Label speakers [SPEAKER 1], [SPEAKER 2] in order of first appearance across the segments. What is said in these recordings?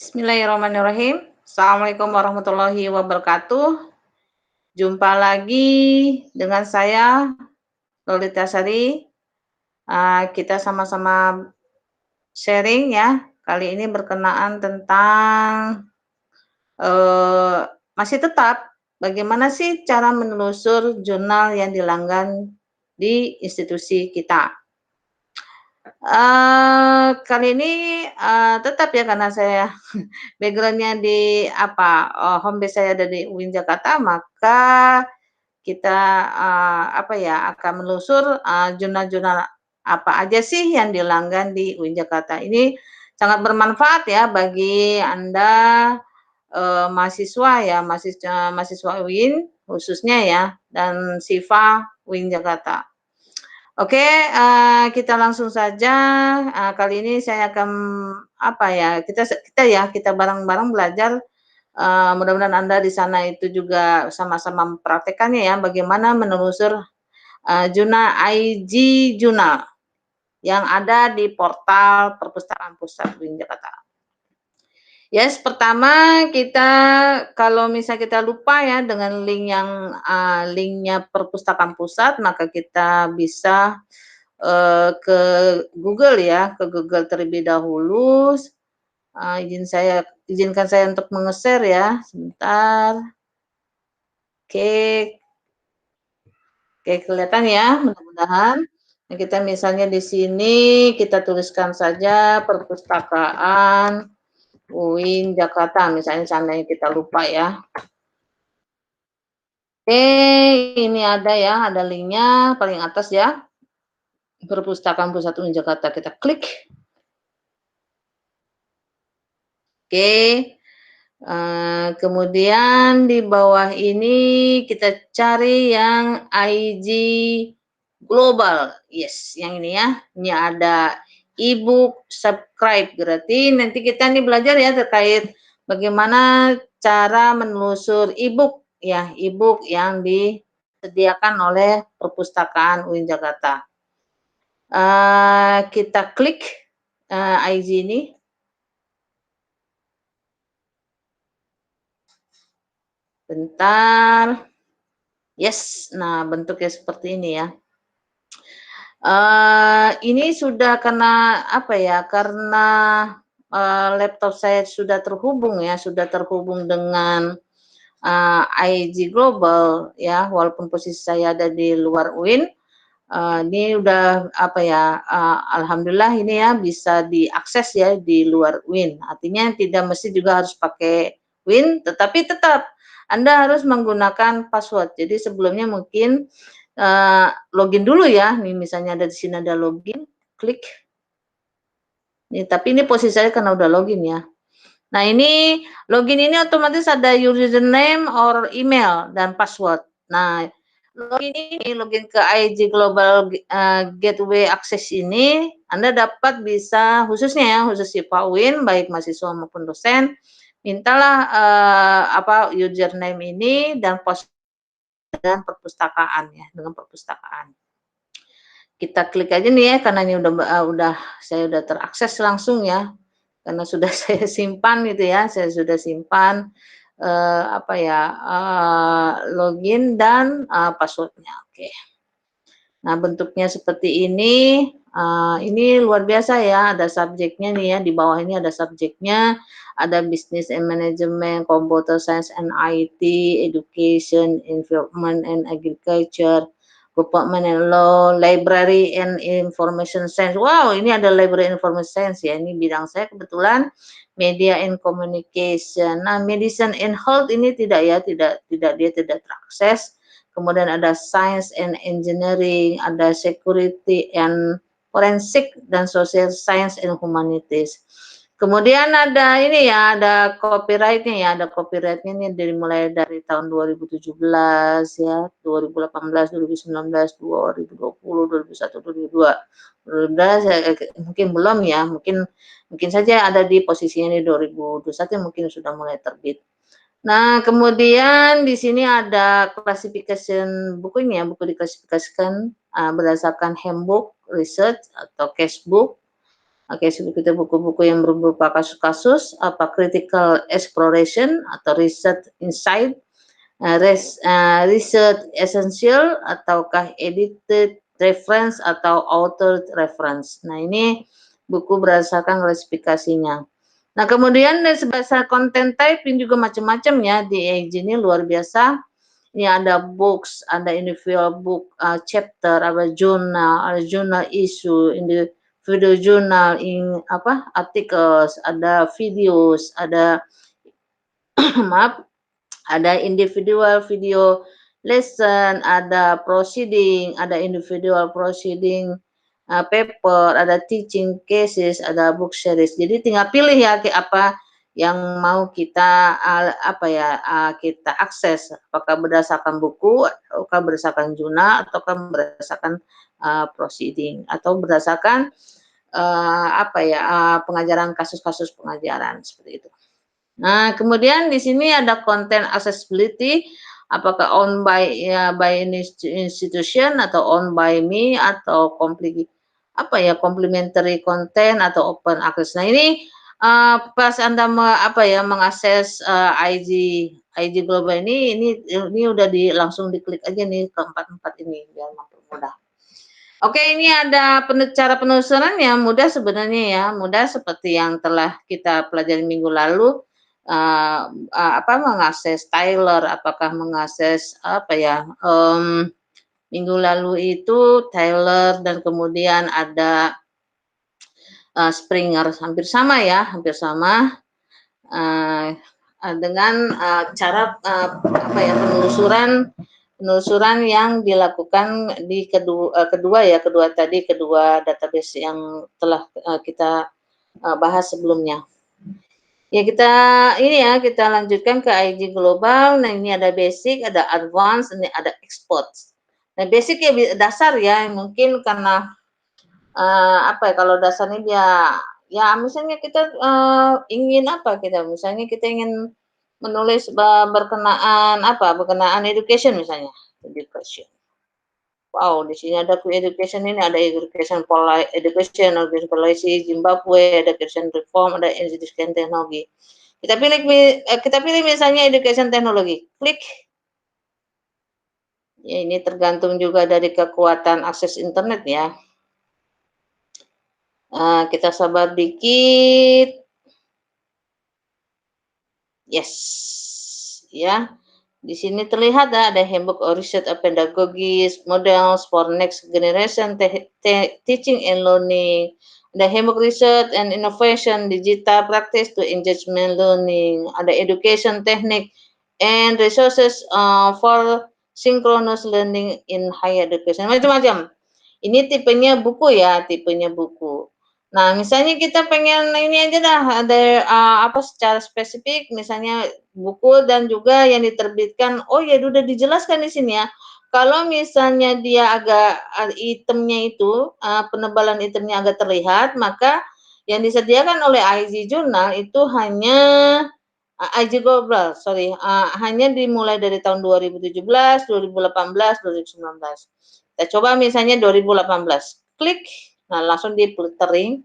[SPEAKER 1] Bismillahirrahmanirrahim. Assalamualaikum warahmatullahi wabarakatuh. Jumpa lagi dengan saya, Lolita Sari. Kita sama-sama sharing ya. Kali ini berkenaan tentang masih tetap bagaimana sih cara menelusur jurnal yang dilanggan di institusi kita. Kali ini tetap ya karena saya background-nya di home base saya ada di UIN Jakarta, maka kita, akan menelusur, jurnal-jurnal apa aja sih yang dilanggan di UIN Jakarta. Ini sangat bermanfaat ya bagi Anda, mahasiswa ya, mahasiswa UIN khususnya ya, dan SIFA UIN Jakarta. Oke, kita langsung saja, kali ini saya akan kita bareng-bareng belajar, mudah-mudahan Anda di sana itu juga sama-sama mempraktekkannya ya, bagaimana menelusur, jurnal IG Jurnal yang ada di portal Perpustakaan Pusat UIN Jakarta. Yes, pertama kita kalau misalnya kita lupa ya dengan link yang, linknya Perpustakaan Pusat, maka kita bisa, ke Google ya, ke Google terlebih dahulu. Izinkan saya untuk mengeser ya, sebentar. Oke. Oke, kelihatan ya, mudah-mudahan. Nah, kita misalnya di sini kita tuliskan saja Perpustakaan UIN Jakarta, misalnya seandainya kita lupa ya. Oke, ini ada ya, ada linknya paling atas ya. Perpustakaan Pusat UIN Jakarta, kita klik. Oke. Kemudian di bawah ini kita cari yang IG Global, yes, yang ini ya. Ini ada e-book subscribe, berarti nanti kita nih belajar ya terkait bagaimana cara menelusur e-book ya, e-book yang disediakan oleh Perpustakaan UIN Jakarta. Kita klik IG ini. Bentar. Yes, nah bentuknya seperti ini ya. Ini sudah karena karena, laptop saya sudah terhubung ya, sudah terhubung dengan, IG Global ya, walaupun posisi saya ada di luar UIN, ini udah alhamdulillah ini ya bisa diakses ya di luar UIN. Artinya tidak mesti juga harus pakai UIN, tetapi tetap Anda harus menggunakan password. Jadi sebelumnya mungkin login dulu ya, nih misalnya ada di sini ada login, klik. Nih, tapi ini posisi saya karena udah login ya. Nah, ini login ini otomatis ada username or email dan password. Nah, login ke IG Global Gateway Access ini, Anda dapat bisa khususnya ya, khusus SIFA UIN baik mahasiswa maupun dosen, mintalah username ini dan password dan perpustakaan ya, dengan perpustakaan. Kita klik aja nih ya, karena ini saya udah terakses langsung ya, karena sudah saya simpan gitu ya, saya sudah simpan, login dan, password-nya, oke. Nah, bentuknya seperti ini luar biasa ya, ada subjeknya nih ya, di bawah ini ada subjeknya, ada Business and Management, Computer Science and IT, Education, Environment and Agriculture, Government and Law, Library and Information Science. Wow, ini ada Library and Information Science ya, ini bidang saya kebetulan Media and Communication. Nah, Medicine and Health ini tidak terakses. Kemudian ada Science and Engineering, ada Security and Forensic dan Social Science and Humanities. Kemudian ada ini ya, ada copyright-nya ya, ada copyright-nya ini mulai dari tahun 2017 ya, 2018, 2019, 2020, 2021, 2022. 2012 mungkin belum ya, mungkin saja ada di posisinya di 2021 mungkin sudah mulai terbit. Nah, kemudian di sini ada classification bukunya, buku diklasifikasikan berdasarkan handbook, research atau casebook. Oke, seperti buku-buku yang berupa kasus-kasus, apa critical exploration atau research insight, research essential ataukah edited reference atau author reference. Nah, ini buku berdasarkan klasifikasinya. Nah, kemudian dari bahasa content typing juga macam-macam ya di AIG ini luar biasa. Ini ada books, ada individual book chapter, ada journal issue, individual journal, articles, ada videos, ada maaf, ada individual video lesson, ada proceeding, ada individual proceeding paper, ada teaching cases, ada book series. Jadi tinggal pilih ya apa yang mau kita kita akses, apakah berdasarkan buku, ataukah berdasarkan jurnal, ataukah berdasarkan proceeding, atau berdasarkan pengajaran kasus-kasus pengajaran seperti itu. Nah, kemudian di sini ada content accessibility, apakah owned by institution atau owned by me atau complementary content atau open access. Nah, ini pas Anda mengakses IG Global ini udah langsung diklik aja nih ke empat ini biar mempermudah. Oke, ini ada cara penelusurannya mudah sebenarnya ya, mudah seperti yang telah kita pelajari minggu lalu. Mengakses Tyler, apakah mengakses minggu lalu itu Tyler dan kemudian ada Springer, hampir sama ya, hampir sama dengan cara penelusuran yang dilakukan di kedua database yang telah kita bahas sebelumnya. Ya kita lanjutkan ke IG Global. Nah, ini ada basic, ada advance, ini ada export. Nah, basic ya dasar ya, mungkin karena kalau dasarnya ya misalnya kita misalnya kita ingin menulis berkenaan education misalnya, education. Wow, di sini ada education, ini ada education policy Zimbabwe, ada education reform, ada education teknologi. Kita pilih misalnya education teknologi. Klik. Ya, ini tergantung juga dari kekuatan akses internet ya. Kita sabar dikit. Yes. Ya. Di sini terlihat ada handbook or research of pedagogies, models for next generation teaching and learning, ada handbook research and innovation, digital practice to engagement learning, ada education technique and resources for synchronous learning in higher education, macam-macam. Ini tipenya buku ya, tipenya buku. Nah, misalnya kita pengen ini aja dah, ada secara spesifik, misalnya buku dan juga yang diterbitkan. Oh ya, udah dijelaskan di sini ya. Kalau misalnya dia agak itemnya itu, penebalan itemnya agak terlihat, maka yang disediakan oleh IG Journal itu hanya IG Global, hanya dimulai dari tahun 2017, 2018, 2019. Kita coba misalnya 2018. Klik. Nah, langsung di filtering.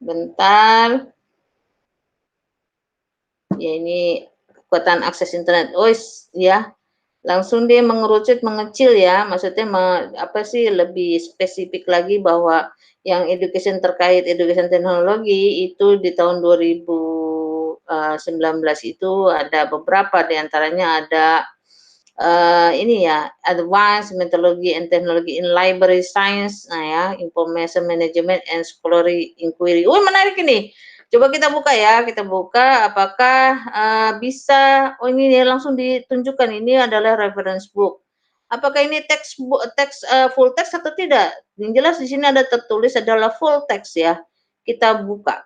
[SPEAKER 1] Bentar. Ya, ini kekuatan akses internet. Oh, ya. Langsung dia mengerucut, mengecil ya. Maksudnya lebih spesifik lagi bahwa yang education terkait education teknologi itu di tahun 2019 itu ada beberapa, diantaranya ada advanced methodology and technology in library science, information management and scholarly inquiry. Menarik ini. Coba kita buka ya, apakah bisa, ini langsung ditunjukkan, ini adalah reference book. Apakah ini full text atau tidak? Yang jelas di sini ada tertulis adalah full text ya. Kita buka.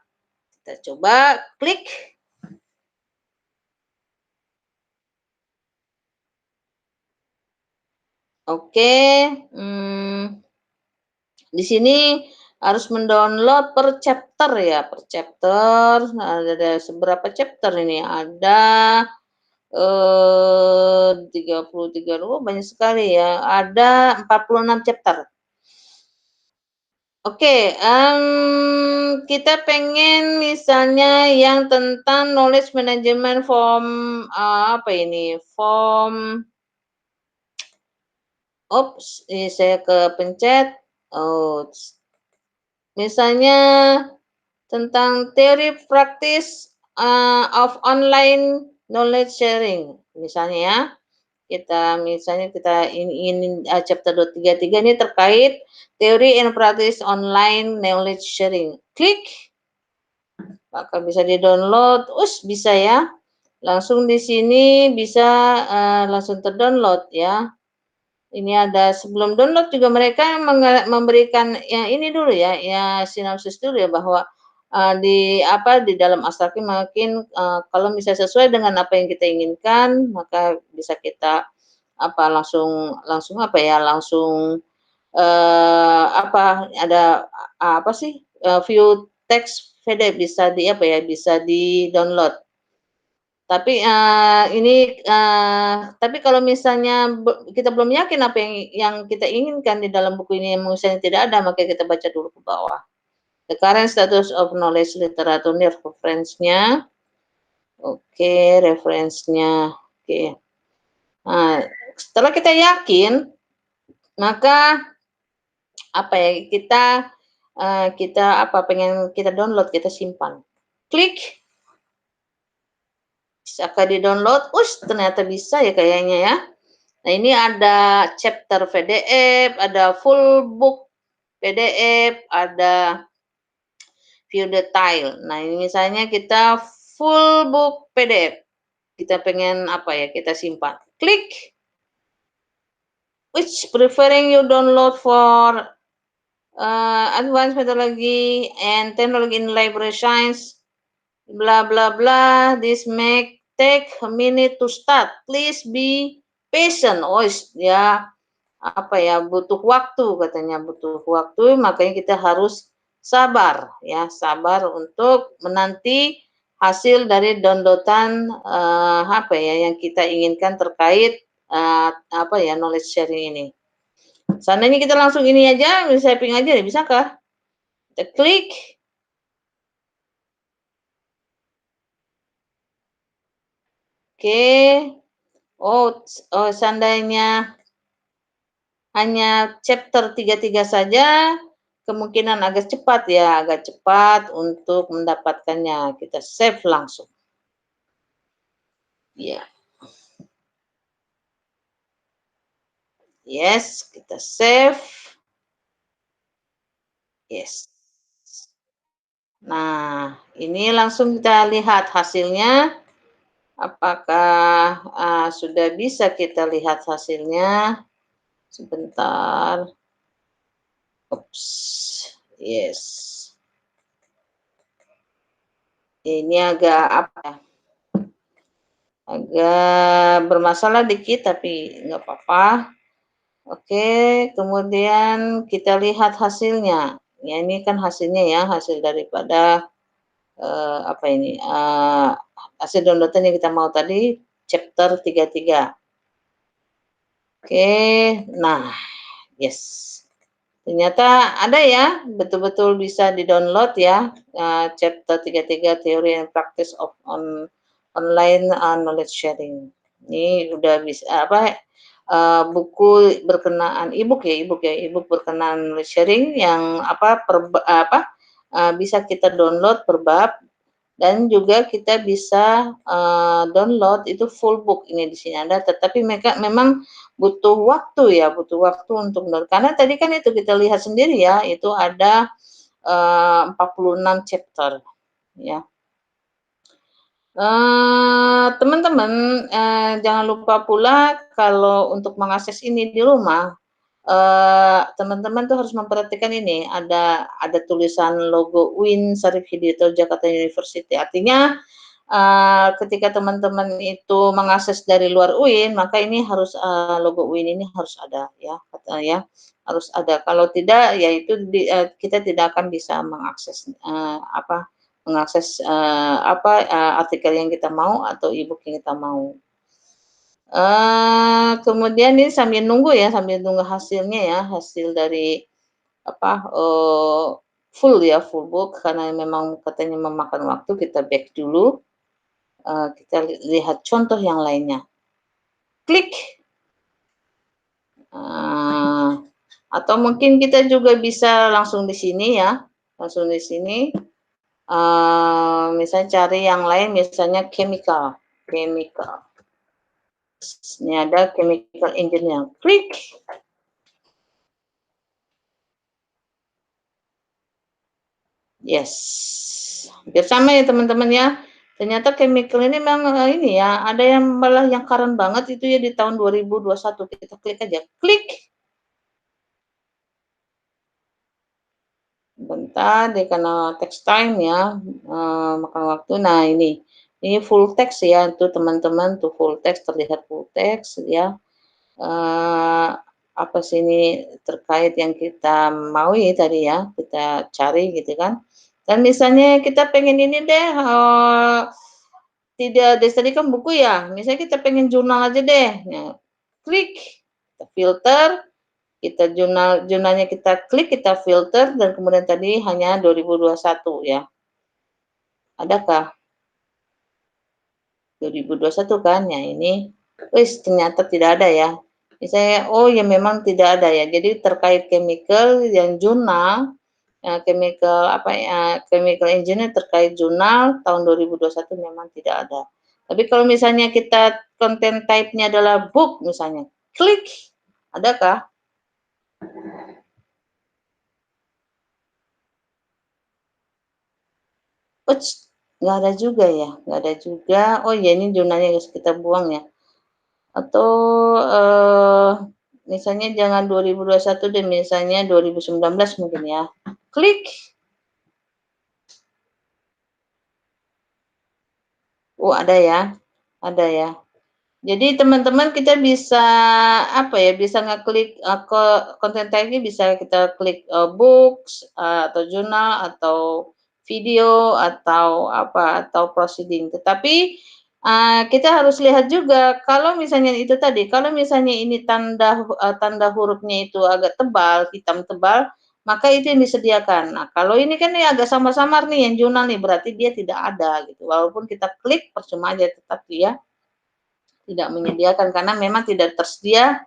[SPEAKER 1] Kita coba klik. Oke, di sini harus mendownload per chapter ya, per chapter. Nah, ada seberapa chapter ini? Ada 33, banyak sekali ya. Ada 46 chapter. Oke, kita pengen misalnya yang tentang knowledge management from, apa ini, from ini saya kepencet, oh, misalnya tentang teori praktis, of online knowledge sharing, misalnya ya. Kita ingin, chapter 233 ini terkait teori and practice online knowledge sharing. Klik, maka bisa di-download, bisa ya. Langsung di sini bisa, langsung terdownload ya. Ini ada sebelum download juga mereka memberikan yang ini dulu ya, ya sinopsis dulu ya bahwa, di dalam Astaki makin, kalau misalnya sesuai dengan apa yang kita inginkan, maka bisa kita langsung langsung apa ya, langsung, ada apa sih, view text PDF bisa bisa di-download. Tapi, tapi kalau misalnya kita belum yakin apa yang kita inginkan di dalam buku ini misalnya tidak ada, maka kita baca dulu ke bawah. The current status of knowledge literature ini reference-nya. Oke, reference-nya. Oke. Nah, setelah kita yakin, maka pengen kita download, kita simpan. Klik, bisakah di-download? Ternyata bisa ya kayaknya ya. Nah, ini ada chapter PDF, ada full book PDF, ada view detail. Nah, ini misalnya kita full book PDF. Kita pengen kita simpan. Klik, which preferring you download for advanced methodology and technology in library science, blah blah blah. This may take a minute to start. Please be patient. Ya, butuh waktu katanya, butuh waktu, makanya kita harus sabar ya, sabar untuk menanti hasil dari downloadan yang kita inginkan terkait knowledge sharing ini. Seandainya kita langsung ini aja, typing aja, bisakah? Kita klik. Oke. Seandainya hanya chapter 33 saja, kemungkinan agak cepat untuk mendapatkannya. Kita save langsung. Ya. Yes, kita save. Yes. Nah, ini langsung kita lihat hasilnya. Apakah sudah bisa kita lihat hasilnya? Sebentar. Yes. Ini agak agak bermasalah dikit, tapi nggak apa-apa. Oke, kemudian kita lihat hasilnya. Ya, ini kan hasilnya ya, hasil daripada hasil downloadan yang kita mau tadi, chapter 33. Oke, nah, yes. Ternyata ada ya, betul-betul bisa di-download ya, chapter 33 Theory and Practice of Online Knowledge Sharing. Ini udah bisa buku berkenaan e-book berkenaan knowledge sharing yang bisa kita download per bab, dan juga kita bisa download itu full book ini di sini ada, tetapi mereka memang butuh waktu untuk download. Karena tadi kan itu kita lihat sendiri ya, itu ada 46 chapter ya. Teman-teman, jangan lupa pula kalau untuk mengakses ini di rumah, teman-teman tuh harus memperhatikan ini, ada tulisan logo UIN Syarif Hidayatullah Jakarta University. Artinya, ketika teman-teman itu mengakses dari luar UIN, maka ini harus, logo UIN ini harus ada ya, harus ada. Kalau tidak, ya itu kita tidak akan bisa mengakses, artikel yang kita mau atau e-book yang kita mau. Kemudian ini sambil nunggu hasilnya ya, hasil dari apa, full ya, full book karena memang katanya memakan waktu, kita back dulu, kita lihat contoh yang lainnya. Klik. Eee, atau mungkin kita juga bisa langsung di sini ya, langsung di sini, misalnya cari yang lain misalnya chemical, chemical. Ini ada chemical engineer, klik. Yes, hampir sama ya teman-teman ya. Ternyata chemical ini memang, ini ya, ada yang malah yang current banget itu ya di tahun 2021, kita klik aja, klik. Bentar deh karena text time ya, makan waktu. Nah ini full text ya, tuh teman-teman tuh full text, terlihat full text ya, eee, apa sih ini terkait yang kita maui tadi ya, kita cari gitu kan. Dan misalnya kita pengen ini deh, tidak dari tadi kan buku ya, misalnya kita pengen jurnal aja deh, nah klik, kita filter, kita jurnalnya kita klik, kita filter dan kemudian tadi hanya 2021 ya. Adakah? 2021 kan? Ya ini, wis ternyata tidak ada ya. Misalnya, oh ya memang tidak ada ya. Jadi terkait chemical yang jurnal, chemical apa ya, chemical engineer terkait jurnal tahun 2021 memang tidak ada. Tapi kalau misalnya kita content type-nya adalah book misalnya, klik, adakah? Uts, nggak ada juga ya? Nggak ada juga. Oh ya ini jurnalnya harus kita buang ya. Atau, misalnya jangan 2021 deh, misalnya 2019 mungkin ya. Klik. Oh ada ya, ada ya. Jadi teman-teman kita bisa apa ya, bisa ngeklik, konten tag ini bisa kita klik, books, atau jurnal, atau video, atau apa, atau proceeding. Tetapi, kita harus lihat juga kalau misalnya itu tadi, kalau misalnya ini tanda hurufnya itu agak tebal, hitam tebal, maka itu yang disediakan. Nah, kalau ini kan ini agak samar-samar nih yang jurnal nih, berarti dia tidak ada gitu. Walaupun kita klik percuma aja tetap dia tidak menyediakan karena memang tidak tersedia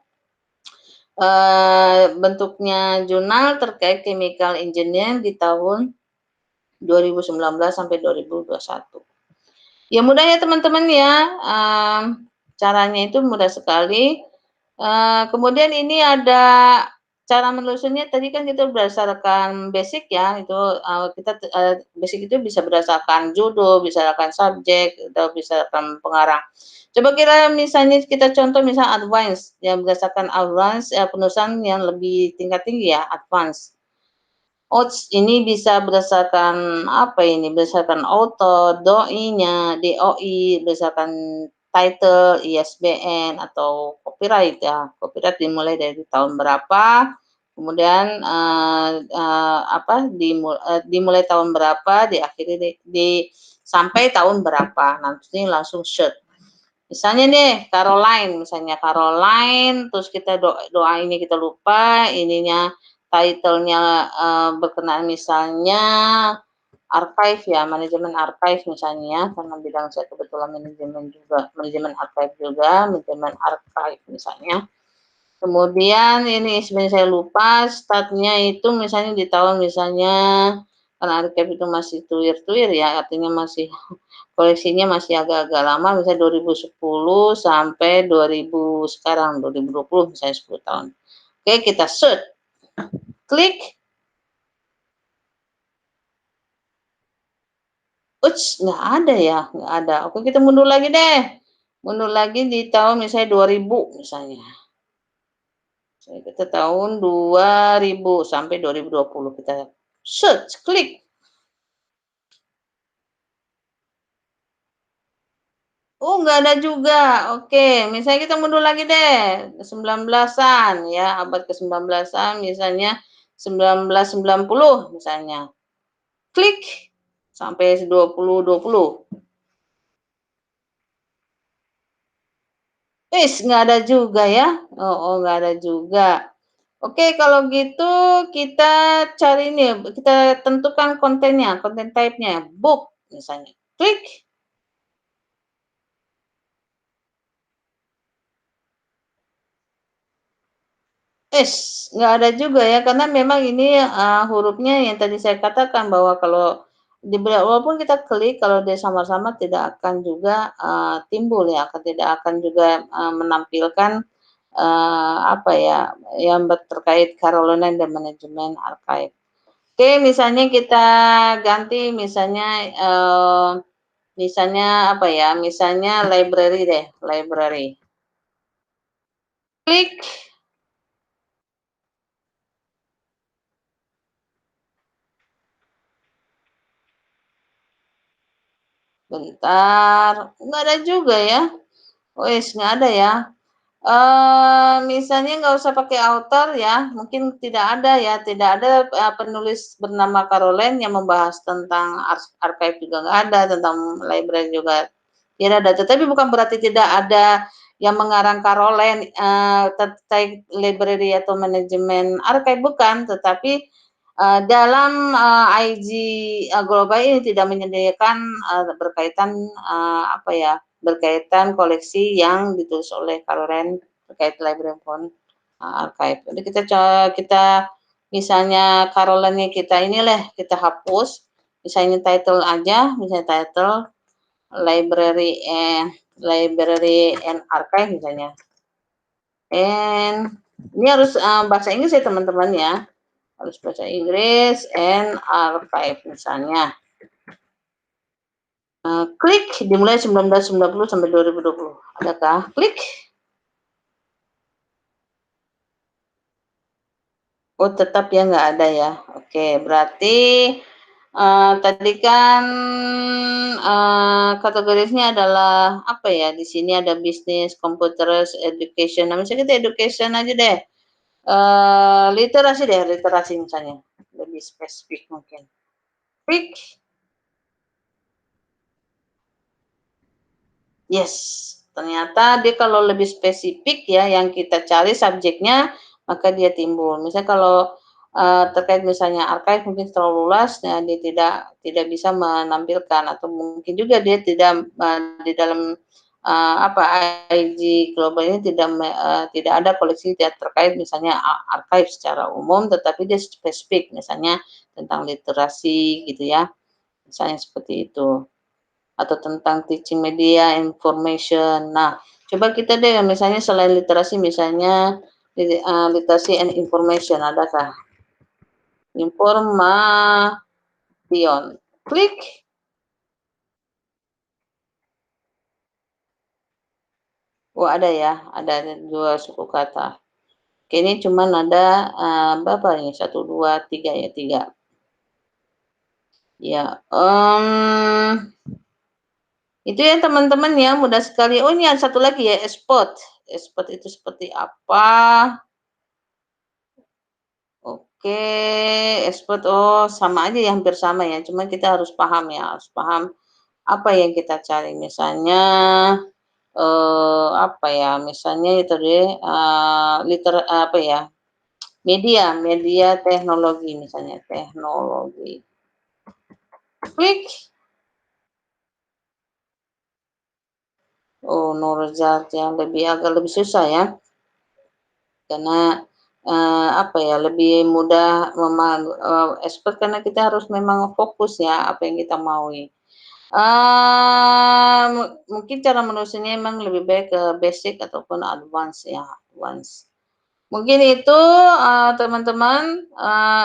[SPEAKER 1] bentuknya jurnal terkait chemical engineering di tahun 2019 sampai 2021. Ya mudah ya teman-teman ya, caranya itu mudah sekali. Kemudian ini ada cara menelusurinya tadi kan kita berdasarkan basic ya, itu, basic itu bisa berdasarkan judul, berdasarkan subjek, atau berdasarkan pengarang. Coba kita misalnya kita contoh misal advance, yang berdasarkan advance, penulisan yang lebih tingkat tinggi ya, advance. Ini bisa berdasarkan apa ini, berdasarkan author, doi-nya, DOI, berdasarkan title, ISBN, atau copyright ya. Copyright dimulai dari tahun berapa, kemudian, dimulai tahun berapa, diakhiri sampai tahun berapa. Nanti langsung search. Misalnya nih Caroline, terus kita doa ini kita lupa, ininya title-nya, berkenaan misalnya archive ya, manajemen archive misalnya ya, karena bidang saya kebetulan manajemen archive juga, manajemen archive misalnya. Kemudian ini sebenarnya saya lupa start-nya itu misalnya di tahun misalnya, karena archive itu masih tuir-tuir ya, artinya masih koleksinya masih agak-agak lama, misalnya 2010 sampai 2000 sekarang, 2020 misalnya 10 tahun. Oke, kita search, klik, nggak ada ya, nggak ada. Oke, kita mundur lagi deh. Mundur lagi di tahun misalnya 2000 misalnya. Kita tahun 2000 sampai 2020 kita search, klik. Oh, nggak ada juga. Oke, misalnya kita mundur lagi deh, 19-an ya, abad ke-19-an misalnya 1990 misalnya. Klik sampai 2020. Nggak ada juga ya. Oh, nggak ada juga. Oke, kalau gitu kita cari nih, kita tentukan kontennya, konten type-nya, book misalnya. Klik. Nggak ada juga ya, karena memang ini, hurufnya yang tadi saya katakan bahwa kalau walaupun kita klik, kalau dia sama-sama tidak akan juga, timbul ya, tidak akan juga, menampilkan, apa ya, yang terkait Carolina dan manajemen archive. Oke, misalnya kita ganti misalnya apa ya, misalnya library deh, library. Klik. Bentar, nggak ada juga ya. Wes, nggak ada ya. Misalnya nggak usah pakai author ya, mungkin tidak ada ya, tidak ada, penulis bernama Caroline yang membahas tentang archive juga nggak ada, tentang library juga tidak ada. Tetapi bukan berarti tidak ada yang mengarang Caroline, terkait library atau manajemen archive, bukan, tetapi, dalam, IG, Global ini tidak menyediakan, berkaitan, apa ya, berkaitan koleksi yang ditulis oleh Caroline terkait library phone, archive. Jadi kita misalnya Caroline-nya kita inilah kita hapus, misalnya title aja, misalnya title library and archive misalnya. And ini harus, bahasa Inggris ya teman-teman ya, harus bahasa Inggris and archive misalnya. Klik, dimulai 1990 sampai 2020. Adakah? Klik. Oh, tetap ya nggak ada ya. Oke, berarti, tadi kan, kategorinya adalah apa ya, di sini ada bisnis, computers, education, nah misalnya kita education aja deh, literasi deh, literasi misalnya, lebih spesifik mungkin. Klik. Yes, ternyata dia kalau lebih spesifik ya yang kita cari subjeknya, maka dia timbul. Misalnya kalau, terkait misalnya archive mungkin terlalu luas, nah dia tidak bisa menampilkan atau mungkin juga dia tidak, di dalam, apa, IG Global ini tidak ada koleksi terkait misalnya archive secara umum, tetapi dia spesifik misalnya tentang literasi gitu ya, misalnya seperti itu. Atau tentang teaching media information. Nah, coba kita deh misalnya selain literasi misalnya literasi and information adakah? Information. Klik. Oh, ada ya, ada 2 suku kata. Oke, ini cuman ada, berapa ini, 1, 2, 3 ya, 3. Ya, itu ya teman-teman ya, mudah sekali. Oh, ini ada satu lagi ya, export. Export itu seperti apa? Oke, expert, oh sama aja ya, hampir sama ya, cuma kita harus paham ya, harus paham apa yang kita cari. Misalnya, apa ya, misalnya itu deh, apa ya, media media teknologi misalnya, teknologi. Klik. Oh, no result yang agak lebih susah ya, karena, apa ya, lebih mudah expert karena kita harus memang fokus ya, apa yang kita maui. Mungkin cara menulisnya emang lebih baik ke basic ataupun advance ya, advance. Mungkin itu, teman-teman,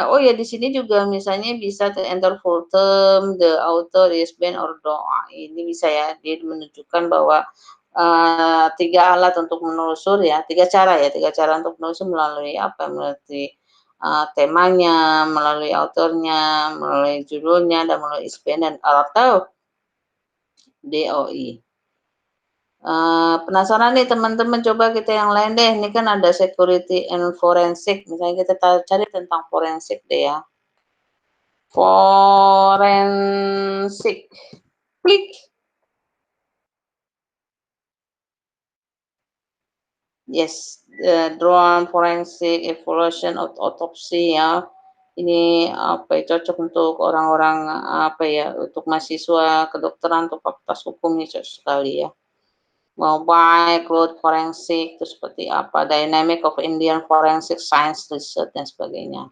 [SPEAKER 1] oh ya di sini juga misalnya bisa enter full term, the author is band or doa. Ini bisa ya, dia menunjukkan bahwa, 3 alat untuk menelusur ya, 3 cara ya, 3 cara untuk menelusur melalui apa, melalui, temanya, melalui autornya, melalui judulnya, dan melalui ISBN dan atau DOI. Penasaran nih teman-teman, coba kita yang lain deh, ini kan ada security and forensic, misalnya kita cari tentang forensik deh ya. Forensik. Klik. Yes, drone forensic evaluation autopsy ya. Ini apa ya, cocok untuk orang-orang apa ya, untuk mahasiswa kedokteran atau fakultas hukum ini cocok sekali ya. Mobile cloud forensik itu seperti apa, dynamic of Indian forensic science research dan sebagainya.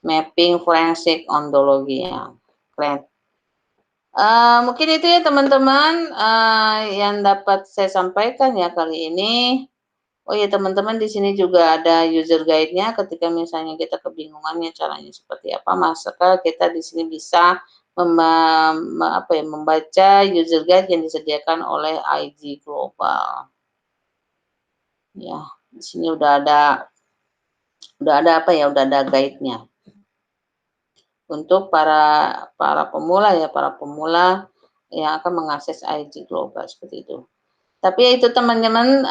[SPEAKER 1] Mapping forensik ontologi ya, keren. Mungkin itu ya teman-teman, yang dapat saya sampaikan ya kali ini. Oh ya teman-teman, di sini juga ada user guide-nya ketika misalnya kita kebingungannya caranya seperti apa, maka kita di sini bisa membaca user guide yang disediakan oleh IG Global. Ya, di sini udah ada udah ada guide-nya. Untuk para pemula ya, para pemula yang akan mengakses IG Global seperti itu. Tapi ya itu teman-teman,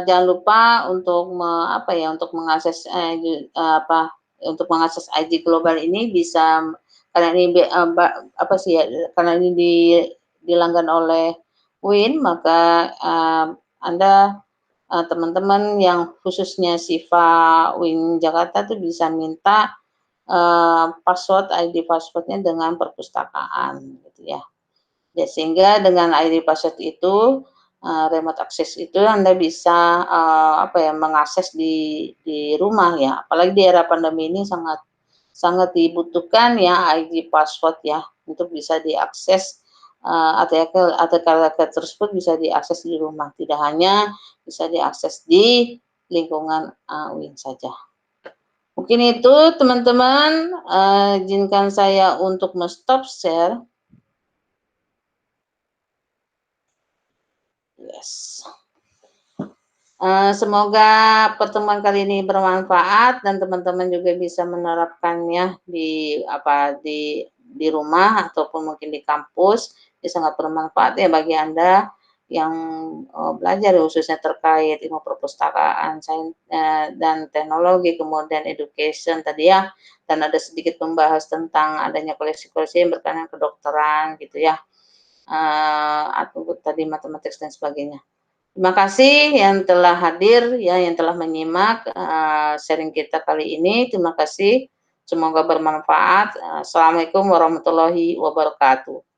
[SPEAKER 1] jangan lupa untuk untuk mengakses untuk mengakses IG Global ini bisa, karena ini karena ini dilanggan oleh Win, maka Anda teman-teman yang khususnya Siva Win Jakarta tuh bisa minta ID password-nya dengan perpustakaan gitu ya. Ya, sehingga dengan ID password itu, remote access itu Anda bisa, mengakses di rumah ya. Apalagi di era pandemi ini sangat sangat dibutuhkan ya ID password ya, untuk bisa diakses, ATK tersebut bisa diakses di rumah, tidak hanya bisa diakses di lingkungan, UIN saja. Mungkin itu teman-teman, izinkan saya untuk stop share. Yes. Semoga pertemuan kali ini bermanfaat dan teman-teman juga bisa menerapkannya di rumah ataupun mungkin di kampus. Ini sangat bermanfaat ya bagi Anda yang belajar khususnya terkait ilmu perpustakaan, sains, dan teknologi, kemudian education tadi ya, dan ada sedikit membahas tentang adanya koleksi-koleksi yang berkaitan kedokteran gitu ya, atau tadi matematik dan sebagainya. Terima kasih yang telah hadir ya, yang telah menyimak sharing kita kali ini. Terima kasih. Semoga bermanfaat. Assalamualaikum warahmatullahi wabarakatuh.